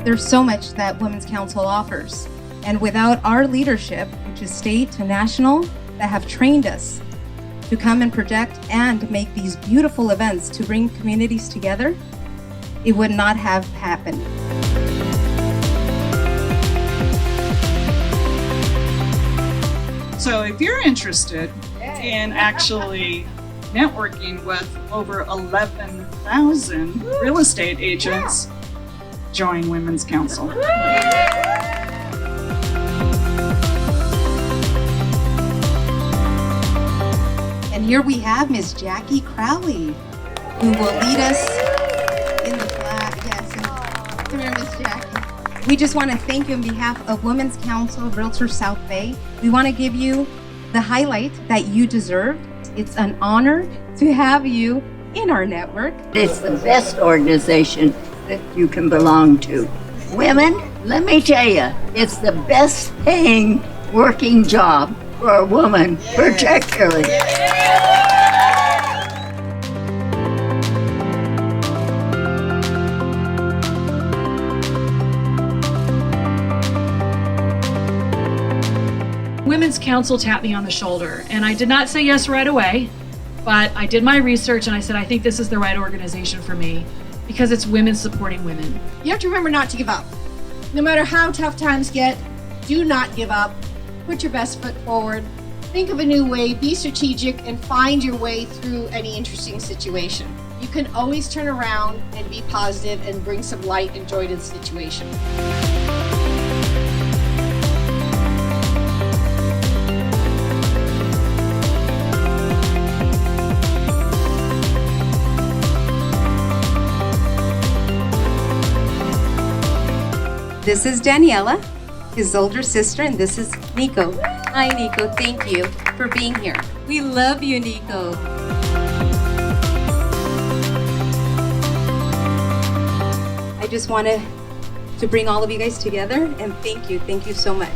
There's so much that Women's Council offers. And without our leadership, which is state to national, that have trained us to come and project and make these beautiful events to bring communities together, it would not have happened. So if you're interested in actually networking with over 11,000 real estate agents, join Women's Council. And here we have Ms. Jackie Crowley, who will lead us in the flag. Yes, and come here, Ms. Jackie. We just want to thank you on behalf of Women's Council of Realtors South Bay. We want to give you the highlight that you deserve. It's an honor to have you in our network. It's the best organization that you can belong to. Women, let me tell you, it's the best paying working job for a woman, particularly. Women's Council tapped me on the shoulder, and I did not say yes right away, but I did my research and I said, I think this is the right organization for me because it's women supporting women. You have to remember not to give up. No matter how tough times get, do not give up. Put your best foot forward. Think of a new way, be strategic, and find your way through any interesting situation. You can always turn around and be positive and bring some light and joy to the situation. This is Daniela, his older sister, and this is Nico. Hi, Nico. Thank you for being here. We love you, Nico. I just wanted to bring all of you guys together and thank you. Thank you so much.